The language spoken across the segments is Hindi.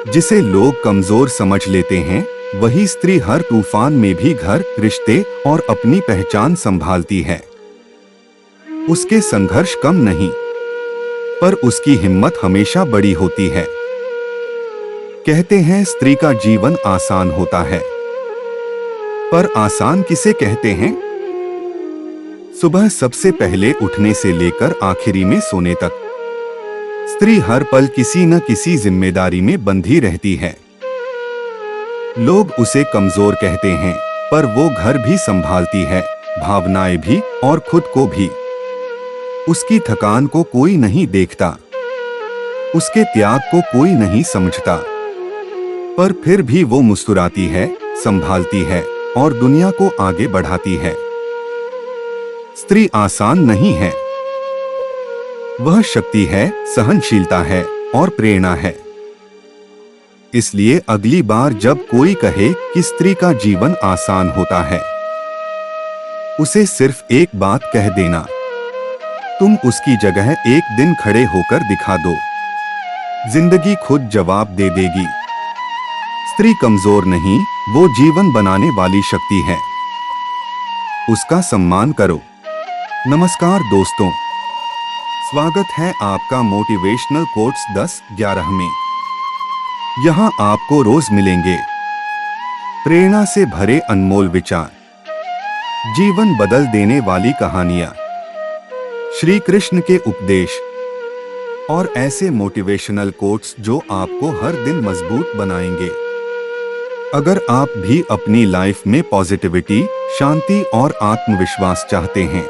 जिसे लोग कमजोर समझ लेते हैं, वही स्त्री हर तूफान में भी घर, रिश्ते और अपनी पहचान संभालती है। उसके संघर्ष कम नहीं, पर उसकी हिम्मत हमेशा बड़ी होती है। कहते हैं स्त्री का जीवन आसान होता है, पर आसान किसे कहते हैं? सुबह सबसे पहले उठने से लेकर आखिरी में सोने तक स्त्री हर पल किसी न किसी जिम्मेदारी में बंधी रहती है। लोग उसे कमजोर कहते हैं, पर वो घर भी संभालती है, भावनाएं भी और खुद को भी। उसकी थकान को कोई नहीं देखता, उसके त्याग को कोई नहीं समझता, पर फिर भी वो मुस्कुराती है, संभालती है और दुनिया को आगे बढ़ाती है। स्त्री आसान नहीं है, वह शक्ति है, सहनशीलता है और प्रेरणा है। इसलिए अगली बार जब कोई कहे कि स्त्री का जीवन आसान होता है, उसे सिर्फ एक बात कह देना, तुम उसकी जगह एक दिन खड़े होकर दिखा दो, जिंदगी खुद जवाब दे देगी। स्त्री कमजोर नहीं, वो जीवन बनाने वाली शक्ति है। उसका सम्मान करो। नमस्कार दोस्तों, स्वागत है आपका मोटिवेशनल कोट्स 10-11 में। यहाँ आपको रोज मिलेंगे प्रेरणा से भरे अनमोल विचार, जीवन बदल देने वाली कहानियां, श्री कृष्ण के उपदेश और ऐसे मोटिवेशनल कोट्स जो आपको हर दिन मजबूत बनाएंगे। अगर आप भी अपनी लाइफ में पॉजिटिविटी, शांति और आत्मविश्वास चाहते हैं,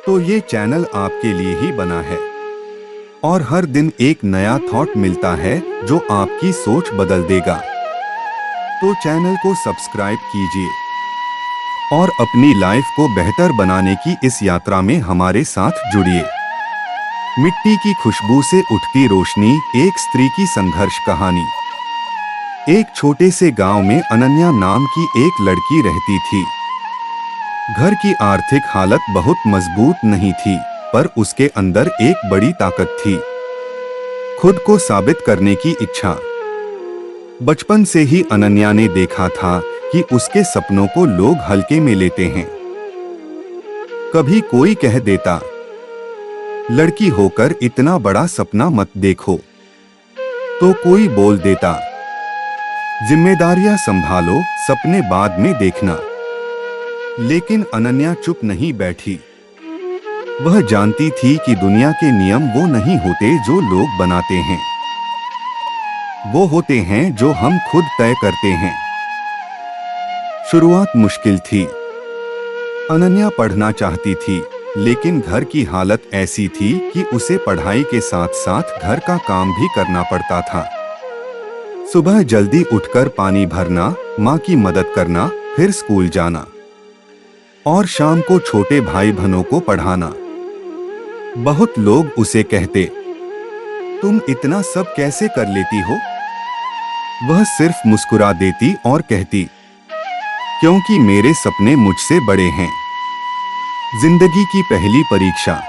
तो ये चैनल आपके लिए ही बना है। और हर दिन एक नया थॉट मिलता है जो आपकी सोच बदल देगा। तो चैनल को सब्सक्राइब कीजिए और अपनी लाइफ को बेहतर बनाने की इस यात्रा में हमारे साथ जुड़िए। मिट्टी की खुशबू से उठती रोशनी, एक स्त्री की संघर्ष कहानी। एक छोटे से गांव में अनन्या नाम की एक लड़की रहती थी। घर की आर्थिक हालत बहुत मजबूत नहीं थी, पर उसके अंदर एक बड़ी ताकत थी, खुद को साबित करने की इच्छा। बचपन से ही अनन्या ने देखा था कि उसके सपनों को लोग हल्के में लेते हैं। कभी कोई कह देता, लड़की होकर इतना बड़ा सपना मत देखो, तो कोई बोल देता, जिम्मेदारियां संभालो, सपने बाद में देखना। लेकिन अनन्या चुप नहीं बैठी। वह जानती थी कि दुनिया के नियम वो नहीं होते जो लोग बनाते हैं, वो होते हैं जो हम खुद तय करते हैं। शुरुआत मुश्किल थी। अनन्या पढ़ना चाहती थी, लेकिन घर की हालत ऐसी थी कि उसे पढ़ाई के साथ साथ घर का काम भी करना पड़ता था। सुबह जल्दी उठकर पानी भरना, माँ की मदद करना, फिर स्कूल जाना और शाम को छोटे भाई बहनों को पढ़ाना। बहुत लोग उसे कहते, तुम इतना सब कैसे कर लेती हो? वह सिर्फ मुस्कुरा देती और कहती, क्योंकि मेरे सपने मुझसे बड़े हैं। जिंदगी की पहली परीक्षा।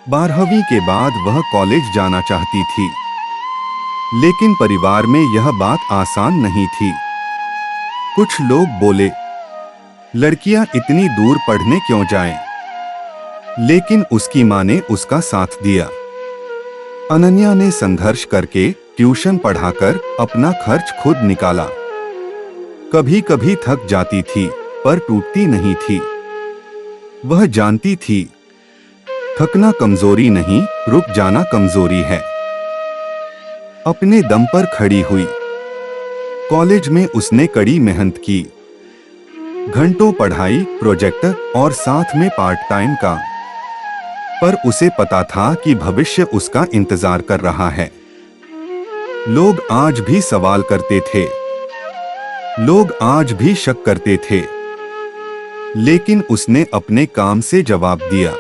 12वीं के बाद वह कॉलेज जाना चाहती थी, लेकिन परिवार में यह बात आसान नहीं थी। कुछ लोग बोले, लड़कियां इतनी दूर पढ़ने क्यों जाएं? लेकिन उसकी मां ने उसका साथ दिया। अनन्या ने संघर्ष करके ट्यूशन पढ़ाकर अपना खर्च खुद निकाला। कभी कभी थक जाती थी, पर टूटती नहीं थी। वह जानती थी, थकना कमजोरी नहीं, रुक जाना कमजोरी है। अपने दम पर खड़ी हुई। कॉलेज में उसने कड़ी मेहनत की, घंटों पढ़ाई, प्रोजेक्ट और साथ में पार्ट टाइम काम। पर उसे पता था कि भविष्य उसका इंतजार कर रहा है। लोग आज भी सवाल करते थे, लोग आज भी शक करते थे, लेकिन उसने अपने काम से जवाब दिया।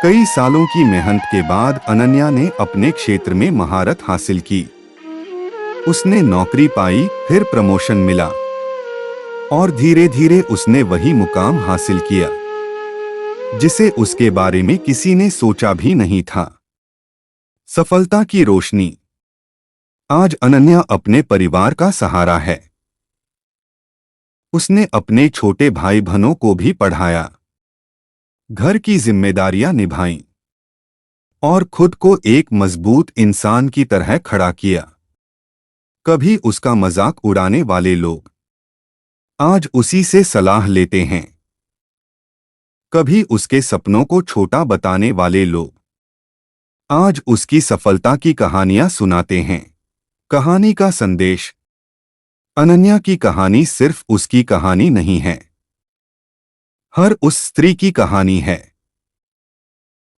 कई सालों की मेहनत के बाद अनन्या ने अपने क्षेत्र में महारत हासिल की। उसने नौकरी पाई, फिर प्रमोशन मिला और धीरे धीरे उसने वही मुकाम हासिल किया जिसे उसके बारे में किसी ने सोचा भी नहीं था। सफलता की रोशनी। आज अनन्या अपने परिवार का सहारा है। उसने अपने छोटे भाई बहनों को भी पढ़ाया, घर की जिम्मेदारियां निभाईं और खुद को एक मजबूत इंसान की तरह खड़ा किया। कभी उसका मजाक उड़ाने वाले लोग आज उसी से सलाह लेते हैं। कभी उसके सपनों को छोटा बताने वाले लोग आज उसकी सफलता की कहानियां सुनाते हैं। कहानी का संदेश। अनन्या की कहानी सिर्फ उसकी कहानी नहीं है, हर उस स्त्री की कहानी है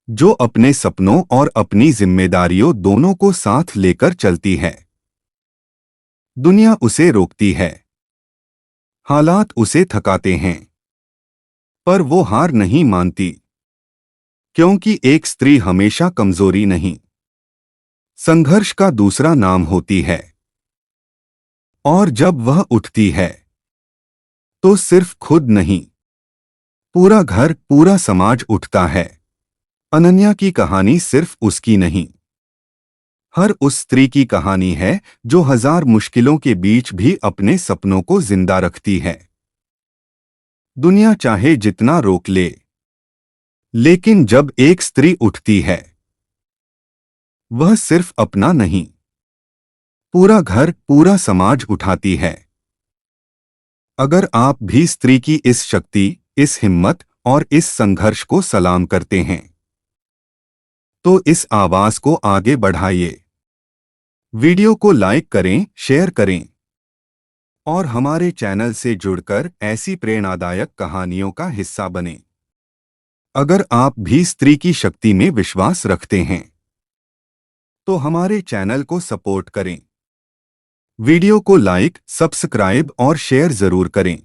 जो अपने सपनों और अपनी जिम्मेदारियों दोनों को साथ लेकर चलती है। दुनिया उसे रोकती है, हालात उसे थकाते हैं, पर वो हार नहीं मानती, क्योंकि एक स्त्री हमेशा कमजोरी नहीं, संघर्ष का दूसरा नाम होती है। और जब वह उठती है तो सिर्फ खुद नहीं, पूरा घर, पूरा समाज उठता है। अनन्या की कहानी सिर्फ उसकी नहीं, हर उस स्त्री की कहानी है जो हजार मुश्किलों के बीच भी अपने सपनों को जिंदा रखती है। दुनिया चाहे जितना रोक ले, लेकिन जब एक स्त्री उठती है, वह सिर्फ अपना नहीं, पूरा घर, पूरा समाज उठाती है। अगर आप भी स्त्री की इस शक्ति, इस हिम्मत और इस संघर्ष को सलाम करते हैं, तो इस आवाज को आगे बढ़ाइए। वीडियो को लाइक करें, शेयर करें और हमारे चैनल से जुड़कर ऐसी प्रेरणादायक कहानियों का हिस्सा बनें। अगर आप भी स्त्री की शक्ति में विश्वास रखते हैं, तो हमारे चैनल को सपोर्ट करें। वीडियो को लाइक, सब्सक्राइब और शेयर जरूर करें।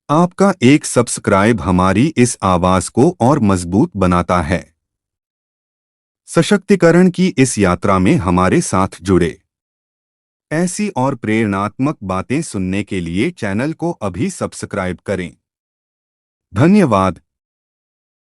आपका एक सब्सक्राइब हमारी इस आवाज को और मजबूत बनाता है। सशक्तिकरण की इस यात्रा में हमारे साथ जुड़े। ऐसी और प्रेरणात्मक बातें सुनने के लिए चैनल को अभी सब्सक्राइब करें। धन्यवाद।